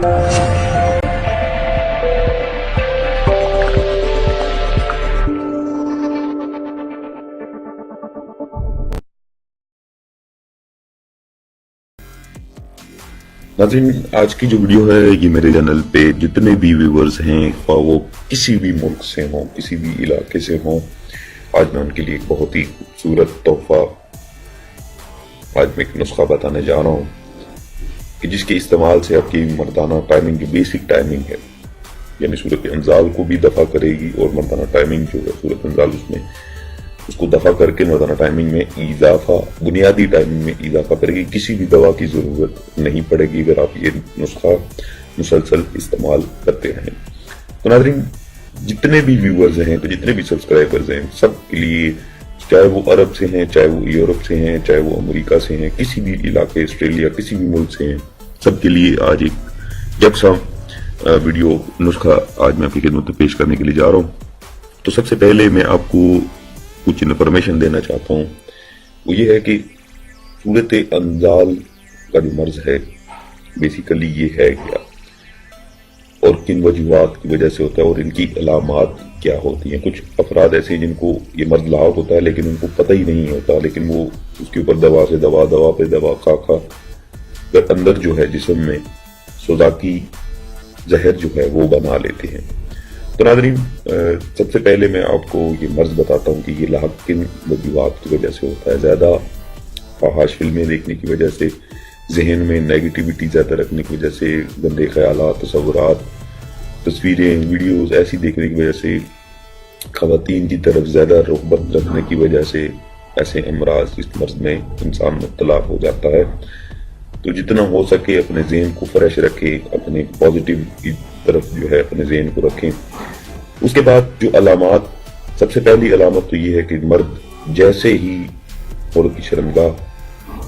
नाज़रीन, आज की जो वीडियो है ये मेरे चैनल पे जितने भी व्यूवर्स हैं वो किसी भी मुल्क से हों, किसी भी इलाके से हों, आज मैं उनके लिए एक बहुत ही खूबसूरत तोहफा, आज मैं एक नुस्खा बताने जा रहा हूँ कि जिसके इस्तेमाल से आपकी मर्दाना टाइमिंग की बेसिक टाइमिंग है, यानी सूरत अंजाल को भी दफा करेगी और मर्दाना टाइमिंग जो है सूरत अंजाल उसमें उसको दफा करके मर्दाना टाइमिंग में इजाफा, बुनियादी टाइमिंग में इजाफा करेगी। किसी भी दवा की जरूरत नहीं पड़ेगी अगर आप ये नुस्खा मुसलसल इस्तेमाल करते रहें। तो नाज़रीन, जितने भी व्यूअर्स हैं, तो जितने भी सब्सक्राइबर्स हैं, सब के लिए, चाहे वो अरब से हैं, चाहे वो यूरोप से हैं, चाहे वो अमेरिका से हैं, किसी भी इलाके, ऑस्ट्रेलिया, किसी भी मुल्क से हैं, सबके लिए आज एक यकसा वीडियो नुस्खा आज मैं आपकी खिदमत में पेश करने के लिए जा रहा हूँ। तो सबसे पहले मैं आपको कुछ इन्फॉर्मेशन देना चाहता हूँ, वो ये है कि सूरत अंजाल का जो मर्ज है बेसिकली ये है क्या और किन वजूहात की वजह से होता है और इनकी अलामात क्या होती हैं। कुछ अफराद ऐसे हैं जिनको ये मर्ज लाहक होता है लेकिन उनको पता ही नहीं होता, लेकिन वो उसके ऊपर दवा से दवा, दवा पे दवा खा कर अंदर जो है जिस्म में सोजाकी जहर जो है वो बना लेते हैं। तो नाज़रीन, सबसे पहले मैं आपको ये मर्ज बताता हूँ कि ये लाहक किन वजूहात की वजह से होता है। ज़्यादा फहाश फिल्में देखने की वजह से, जहन में नेगेटिविटी ज़्यादा रखने की वजह से, गंदे ख्यालात, तसव्वुरात, तस्वीरें, वीडियोस ऐसी देखने की वजह से, ख़वातीन की तरफ ज़्यादा रुग़बत रखने की वजह से ऐसे अमराज इस मर्ज में इंसान मुब्तला हो जाता है। तो जितना हो सके अपने ज़हन को फ्रेश रखें, अपने पॉजिटिव की तरफ जो है अपने ज़हन को रखें। उसके बाद जो अलामात, सबसे पहली अलामत तो ये है कि मर्द जैसे ही औरत की शर्मगाह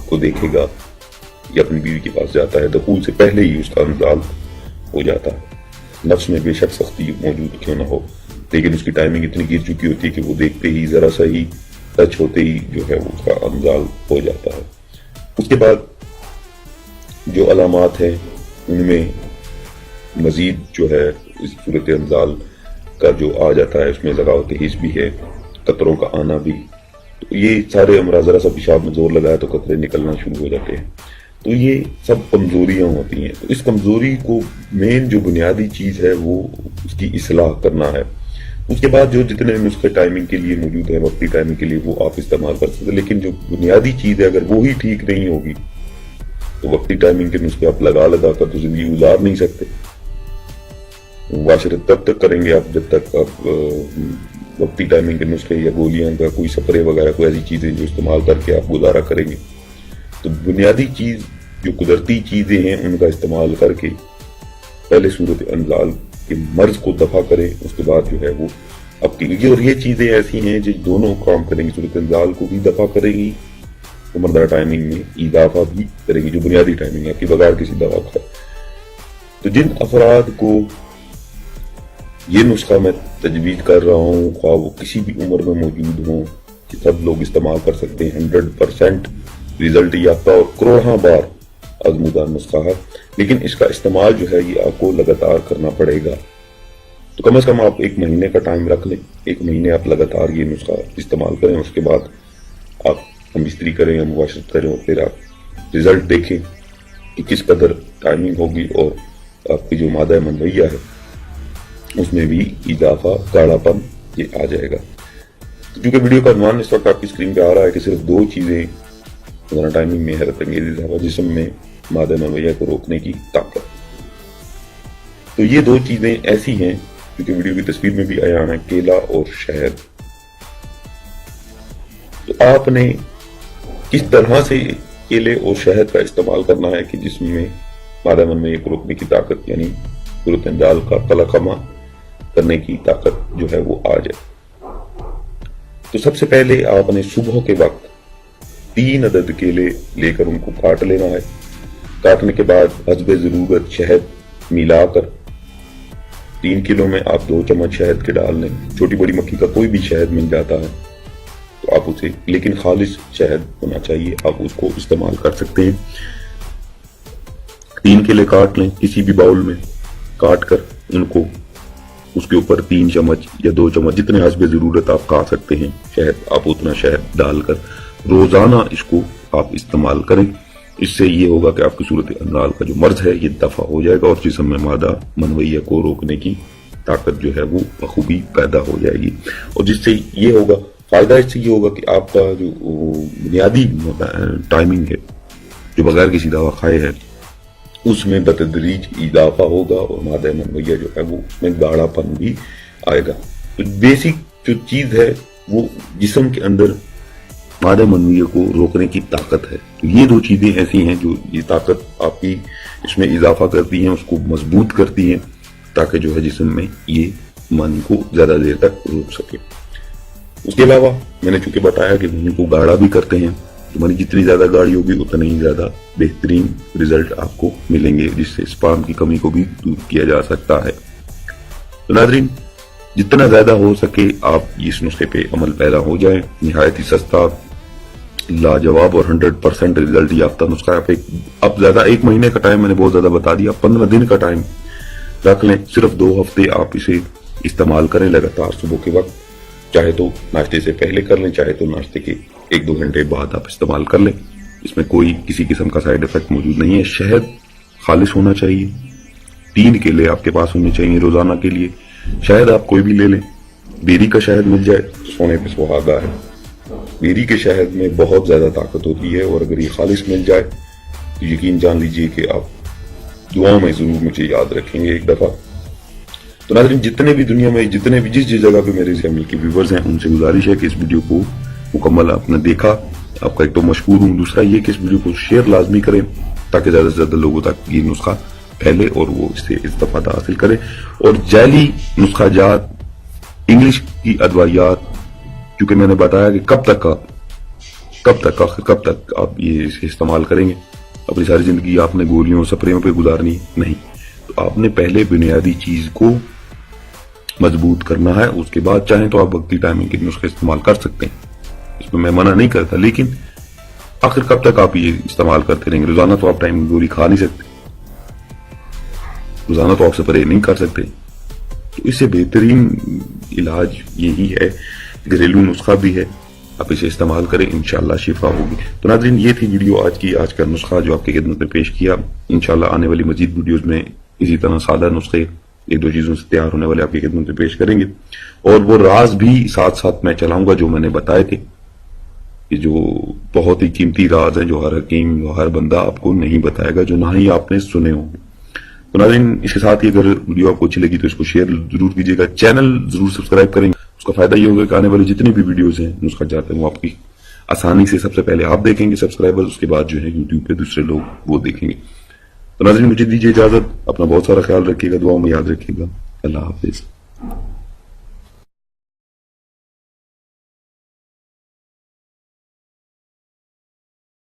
को देखेगा या अपनी बीवी के पास जाता है, दखूल से पहले ही उसका अंजाल हो जाता है। नफ्स में बेशक सख्ती मौजूद क्यों ना हो, लेकिन उसकी टाइमिंग इतनी गिर चुकी होती है कि वो देखते ही, जरा सा ही टच होते ही जो है उसका अंजाल हो जाता है। उसके बाद जो अलामात हैं उनमें मजीद जो है इस सूरत अंजाल का जो आ जाता है, उसमें लगाव के हिस्स भी है, कतरों का आना भी। तो ये सारे अमराज, जरा सा पेशाब में जोर लगाया तो कतरे निकलना शुरू हो जाते हैं। तो ये सब कमजोरियां होती हैं। तो इस कमजोरी को मेन जो बुनियादी चीज है वो उसकी इस्लाह करना है। उसके बाद जो जितने नुस्खे टाइमिंग के लिए मौजूद है, वक्ती टाइमिंग के लिए, वो आप इस्तेमाल कर सकते हैं। लेकिन जो बुनियादी चीज है अगर वो ही ठीक नहीं होगी तो वक्ती टाइमिंग के नुस्खे आप लगा कर तो जिंदगी गुजार नहीं सकते। मुबाशरत तब तक करेंगे आप जब तक आप वक्ती टाइमिंग के नुस्खे या गोलियां का कोई स्प्रे वगैरह, कोई ऐसी चीजें जो इस्तेमाल करके आप गुजारा करेंगे। तो बुनियादी चीज जो कुदरती चीजें हैं उनका इस्तेमाल करके पहले सूरत अंजाल के मर्ज को दफा करें, उसके बाद जो है वो आपकी, और ये चीजें ऐसी हैं जो दोनों काम करेंगी, सूरत अंजाल को भी दफा करेंगी, मर्दाना टाइमिंग में इजाफा भी करेंगी, जो बुनियादी टाइमिंग है आपकी बगैर किसी दवा का। तो जिन अफराद को ये नुस्खा मैं तजवीज़ कर रहा हूँ, ख्वाह वो किसी भी उम्र में मौजूद हों, कि सब लोग इस्तेमाल कर सकते हैं, 100% रिजल्ट याफ्ता और करोड़ों बार आजमूदा नुस्खा है। लेकिन इसका इस्तेमाल जो है ये आपको लगातार करना पड़ेगा। तो कम से कम आप 1 महीने का टाइम रख लें, 1 महीने आप लगातार ये नुस्खा इस्तेमाल करें। उसके बाद आप हम इस्त्री करें या मुबाशरत करें और फिर आप रिजल्ट देखें कि किस कदर टाइमिंग होगी और आपकी जो मादा मनवैया है उसमें भी इजाफा, गाढ़ापन ये आ जाएगा। तो चूंकि वीडियो का अनुमान इस वक्त आपकी स्क्रीन पे आ रहा है कि सिर्फ 2 चीजें मर्दाना टाइमिंग में हैरत अंगेज इजाफा, जिस्म में मादा मनवैया को रोकने की ताकत। तो ये 2 चीजें ऐसी हैं क्योंकि वीडियो की तस्वीर में भी आया है, केला और शहद। तो आपने किस तरह से केले और शहद का इस्तेमाल करना है कि जिसमें मादा मनवैया को रोकने की ताकत, यानी सूरत अंजाल का कलाकमा करने की ताकत जो है वो आ जाए। तो सबसे पहले आपने सुबह के वक्त 3 अदद केले लेकर उनको काट लेना है। काटने के बाद हस्बे जरूरत शहद मिलाकर 3 किलो में आप 2 चम्मच शहद के डाल लें। छोटी बड़ी मक्खी का कोई भी शहद मिल जाता है तो आप उसे, लेकिन खालिश शहद होना चाहिए, आप उसको इस्तेमाल कर सकते हैं। 3 کیلے کاٹ لیں کسی بھی باؤل میں، کاٹ کر ان کو اس کے اوپر 3 چمچ یا 2 چمچ جتنے حسب ضرورت آپ کھا سکتے ہیں شہد، آپ اتنا شہد ڈال کر روزانہ اس کو آپ استعمال کریں۔ اس سے یہ ہوگا کہ آپ کی صورت امراض کا جو مرض ہے یہ دفع ہو جائے گا اور جسم میں مادہ منویہ کو روکنے کی طاقت جو ہے وہ بخوبی پیدا ہو جائے گی، اور جس سے یہ ہوگا فائدہ اس سے یہ ہوگا کہ آپ کا جو بنیادی ٹائمنگ ہے جو بغیر کسی دوا کھائے ہے اس میں بتدریج اضافہ ہوگا اور مادہ منویہ جو ہے وہ اس میں گاڑھا پن بھی آئے گا۔ تو بیسک جو چیز ہے وہ جسم کے اندر مادہ منویہ کو روکنے کی طاقت ہے۔ تو یہ 2 چیزیں ایسی ہیں جو یہ طاقت آپ کی اس میں اضافہ کرتی ہیں، اس کو مضبوط کرتی ہیں تاکہ جو ہے جسم میں یہ من کو زیادہ دیر تک روک سکے۔ اس کے علاوہ میں نے چونکہ بتایا کہ منی کو گاڑھا بھی کرتے ہیں، تو منی جتنی زیادہ گاڑھی ہوگی اتنا ہی زیادہ بہترین رزلٹ آپ کو ملیں گے، جس سے سپرم کی کمی کو بھی دور کیا جا سکتا ہے۔ تو ناظرین جتنا زیادہ ہو سکے آپ اس نسخے پہ عمل پیرا ہو جائیں، نہایت ہی سستا، لاجواب اور 100% رزلٹ یافتہ نسخہ ہے۔ اب زیادہ 1 مہینے کا ٹائم میں نے بہت زیادہ بتا دیا، 15 دن کا ٹائم رکھ لیں، صرف 2 ہفتے آپ اسے استعمال کریں لگاتار صبح کے وقت، چاہے تو ناشتے سے پہلے کر لیں، چاہے تو ناشتے کے 1-2 گھنٹے بعد آپ استعمال کر لیں۔ اس میں کوئی کسی قسم کا سائیڈ ایفیکٹ موجود نہیں ہے۔ شہد خالص ہونا چاہیے، 3 کیلے آپ کے پاس ہونے چاہیے روزانہ کے لیے۔ شہد آپ کوئی بھی لے لیں، بیری کا شہد مل جائے تو سونے پہ سہاگا ہے۔ بیری کے شہد میں بہت زیادہ طاقت ہوتی ہے، اور اگر یہ خالص مل جائے تو یقین جان لیجئے کہ آپ دعاؤں میں ضرور مجھے یاد رکھیں گے ایک دفعہ۔ تو ناظرین جتنے بھی دنیا میں جتنے بھی جس جگہ پہ میرے چینل کے ویورز ہیں ان سے گزارش ہے کہ اس ویڈیو کو مکمل آپ نے دیکھا، آپ کا ایک تو مشکور ہوں، دوسرا یہ کہ اس ویڈیو کو شیئر لازمی کریں تاکہ زیادہ سے زیادہ لوگوں تک یہ نسخہ پھیلے اور وہ اس سے استفادہ حاصل کریں۔ اور جعلی نسخہ جات، انگلش کی ادویات، کیونکہ میں نے بتایا کہ کب تک آپ یہ اسے استعمال کریں گے، اپنی ساری زندگی آپ نے گولیوں سپریوں پہ گزارنی نہیں، تو آپ نے پہلے بنیادی چیز کو مضبوط کرنا ہے، اس کے بعد چاہیں تو آپ وقتی ٹائمنگ کے نسخے استعمال کر سکتے ہیں، اس میں میں منع نہیں کرتا، لیکن آخر کب تک آپ یہ استعمال کرتے رہیں گے؟ روزانہ تو آپ ٹائمنگ گولی کھا نہیں سکتے، روزانہ تو آپ سپرے نہیں کر سکتے، تو اس سے بہترین علاج یہی ہے، گھریلو نسخہ بھی ہے، آپ اسے استعمال کریں، انشاءاللہ شفا ہوگی۔ تو ناظرین یہ تھی ویڈیو آج کا نسخہ جو آپ کی خدمت میں پیش کیا۔ انشاءاللہ آنے والی مزید ویڈیوز میں اسی طرح سادہ نسخے 1-2 چیزوں سے تیار ہونے والے آپ کی خدمت میں پیش کریں گے، اور وہ راز بھی ساتھ ساتھ میں چلاؤں گا جو میں نے بتائے تھے، کہ جو بہت ہی قیمتی راز ہیں جو ہر حکیم جو ہر بندہ آپ کو نہیں بتائے گا، جو نہ ہی آپ نے سنے ہوں گے۔ تو ناظرین اس کے ساتھ ہی اگر ویڈیو آپ کو اچھی لگی تو اس کو شیئر ضرور کیجیے گا، چینل ضرور سبسکرائب کریں گے، اس کا فائدہ یہ ہوگا کہ آنے والی جتنی بھی ویڈیوز ہیں نسخہ جاتے ہیں وہ آپ کی آسانی سے سب سے پہلے آپ دیکھیں گے سبسکرائبر، اس کے بعد جو ہے یوٹیوب پہ دوسرے لوگ وہ دیکھیں گے۔ تو ناظرین مجھے دیجیے اجازت، اپنا بہت سارا خیال رکھیے گا، دعاؤں میں یاد رکھیے گا، اللہ حافظ۔